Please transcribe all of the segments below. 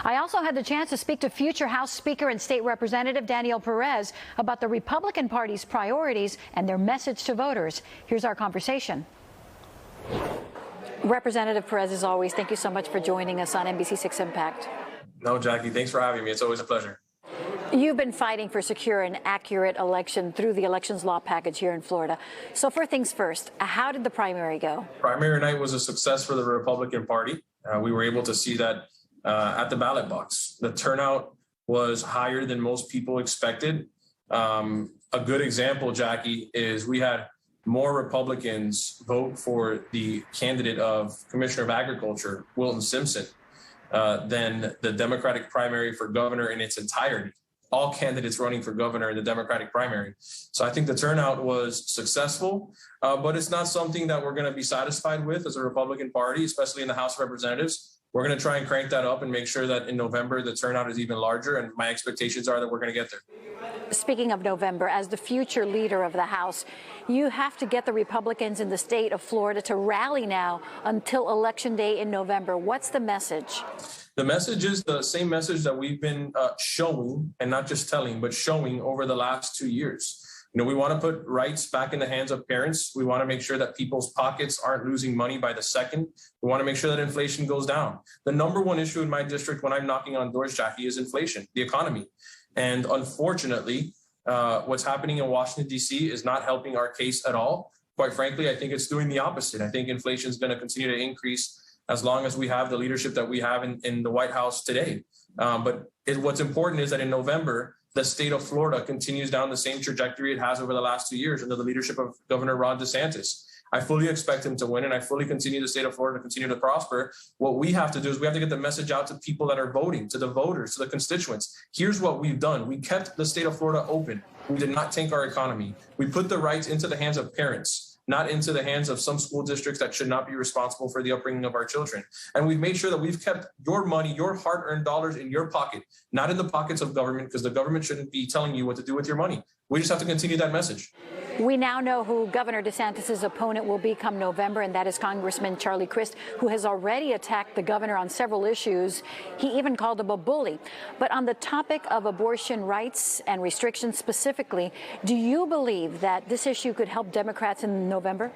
I also had the chance to speak to future House Speaker and State Representative Daniel Perez about the Republican Party's priorities and their message to voters. Here's our conversation. Representative Perez, as always, thank you so much for joining us on NBC6 Impact. No, Jackie, thanks for having me. It's always a pleasure. You've been fighting for secure and accurate election through the elections law package here in Florida. So first things first, how did the primary go? Primary night was a success for the Republican Party. We were able to see that at the ballot box. The turnout was higher than most people expected. A good example, Jackie, is we had more Republicans vote for the candidate of Commissioner of Agriculture, Wilton Simpson, than the Democratic primary for governor in its entirety. All candidates running for governor in the Democratic primary. So I think the turnout was successful, but it's not something that we're going to be satisfied with as a Republican Party, especially in the House of Representatives. We're going to try and crank that up and make sure that in November the turnout is even larger, and my expectations are that we're going to get there. Speaking of November, as the future leader of the House, you have to get the Republicans in the state of Florida to rally now until Election Day in November. What's the message? The message is the same message that we've been showing, and not just telling, but showing over the last 2 years. You know, we want to put rights back in the hands of parents. We want to make sure that people's pockets aren't losing money by the second. We want to make sure that inflation goes down. The number one issue in my district when I'm knocking on doors, Jackie, is inflation, the economy. And unfortunately, what's happening in Washington, D.C. is not helping our case at all. Quite frankly, I think it's doing the opposite. I think inflation is going to continue to increase as long as we have the leadership that we have in the White House today. What's important is that in November, the state of Florida continues down the same trajectory it has over the last 2 years under the leadership of Governor Ron DeSantis. I fully expect him to win, and I fully continue the state of Florida to continue to prosper. What we have to do is we have to get the message out to people that are voting, to the voters, to the constituents. Here's what we've done. We kept the state of Florida open. We did not tank our economy. We put the rights into the hands of parents, not into the hands of some school districts that should not be responsible for the upbringing of our children. And we've made sure that we've kept your money, your hard-earned dollars in your pocket, not in the pockets of government, because the government shouldn't be telling you what to do with your money. We just have to continue that message. We now know who Governor DeSantis' opponent will be come November, and that is Congressman Charlie Crist, who has already attacked the governor on several issues. He even called him a bully. But on the topic of abortion rights and restrictions specifically, do you believe that this issue could help Democrats in November?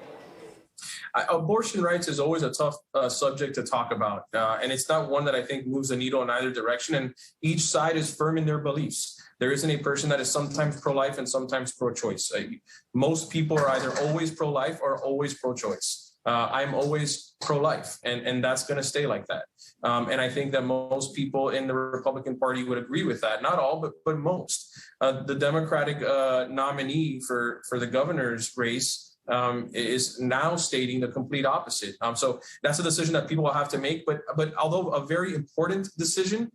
Abortion rights is always a tough subject to talk about, and it's not one that I think moves the needle in either direction, and each side is firm in their beliefs. There isn't a person that is sometimes pro-life and sometimes pro-choice. Most people are either always pro-life or always pro-choice. I'm always pro-life, and that's going to stay like that. And I think that most people in the Republican Party would agree with that. Not all, but most. The Democratic nominee for the governor's race is now stating the complete opposite. So that's a decision that people will have to make. But although a very important decision,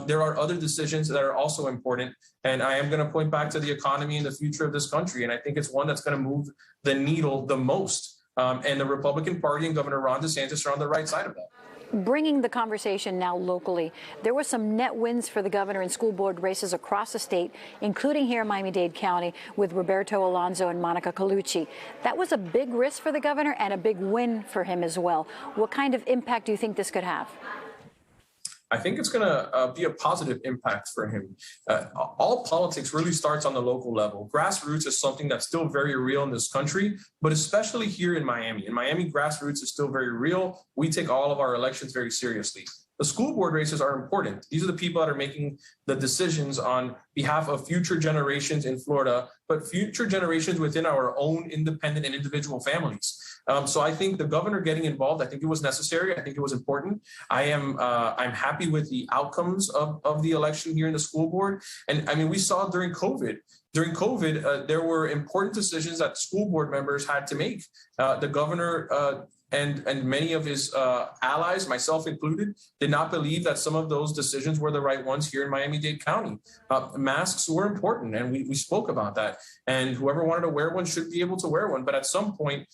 there are other decisions that are also important. And I am going to point back to the economy and the future of this country. And I think it's one that's going to move the needle the most. And the Republican Party and Governor Ron DeSantis are on the right side of that. Bringing the conversation now locally, there were some net wins for the governor in school board races across the state, including here in Miami-Dade County with Roberto Alonzo and Monica Colucci. That was a big risk for the governor and a big win for him as well. What kind of impact do you think this could have? I think it's going to be a positive impact for him. All politics really starts on the local level. Grassroots is something that's still very real in this country, but especially here in Miami. In Miami, grassroots is still very real. We take all of our elections very seriously. The school board races are important. These are the people that are making the decisions on behalf of future generations in Florida, but future generations within our own independent and individual families. So I think the governor getting involved, I think it was necessary. I think it was important. I'm happy with the outcomes of the election here in the school board. And I mean, we saw during COVID. During COVID, there were important decisions that school board members had to make. The governor and many of his allies, myself included, did not believe that some of those decisions were the right ones here in Miami-Dade County. Masks were important, and we spoke about that. And whoever wanted to wear one should be able to wear one. But at some point,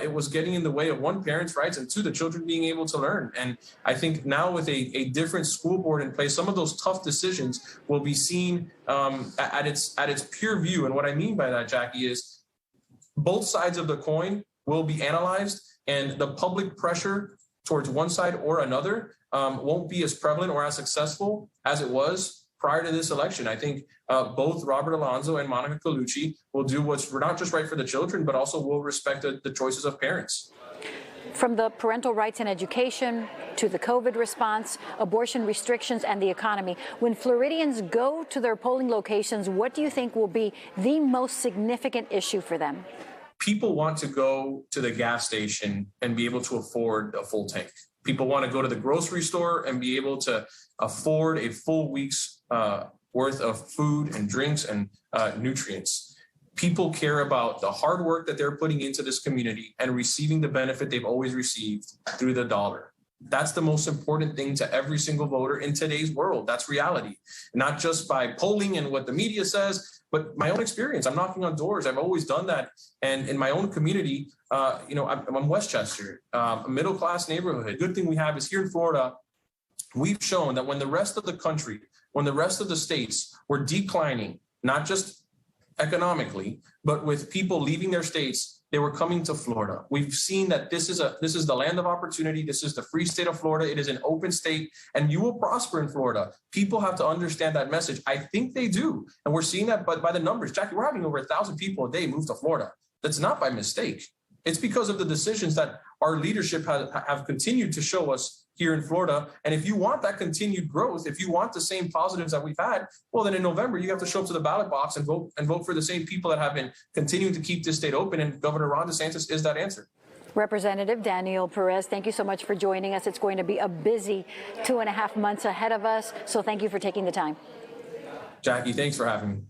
it was getting in the way of one, parents' rights, and two, the children being able to learn. And I think now with a different school board in place, some of those tough decisions will be seen at its pure view. And what I mean by that, Jackie, is both sides of the coin will be analyzed, and the public pressure towards one side or another won't be as prevalent or as successful as it was prior to this election. I think both Robert Alonso and Monica Colucci will do what's not just right for the children, but also will respect the choices of parents. From the parental rights and education to the COVID response, abortion restrictions, and the economy, when Floridians go to their polling locations, what do you think will be the most significant issue for them? People want to go to the gas station and be able to afford a full tank. People want to go to the grocery store and be able to afford a full week's worth of food and drinks and nutrients. People care about the hard work that they're putting into this community and receiving the benefit they've always received through the dollar. That's the most important thing to every single voter in today's world. That's reality, not just by polling and what the media says, but my own experience. I'm knocking on doors. I've always done that. And in my own community, I'm Westchester, a middle-class neighborhood. Good thing we have is here in Florida, we've shown that when the rest of the country, when the rest of the states were declining, not just economically, but with people leaving their states, they were coming to Florida. We've seen that this is the land of opportunity. This is the free state of Florida. It is an open state, and you will prosper in Florida. People have to understand that message. I think they do, and we're seeing that by the numbers. Jackie, we're having over 1,000 people a day move to Florida. That's not by mistake. It's because of the decisions that our leadership have continued to show us here in Florida. And if you want that continued growth, if you want the same positives that we've had, well, then in November, you have to show up to the ballot box and vote for the same people that have been continuing to keep this state open. And Governor Ron DeSantis is that answer. Representative Daniel Perez, thank you so much for joining us. It's going to be a busy 2.5 months ahead of us. So thank you for taking the time. Jackie, thanks for having me.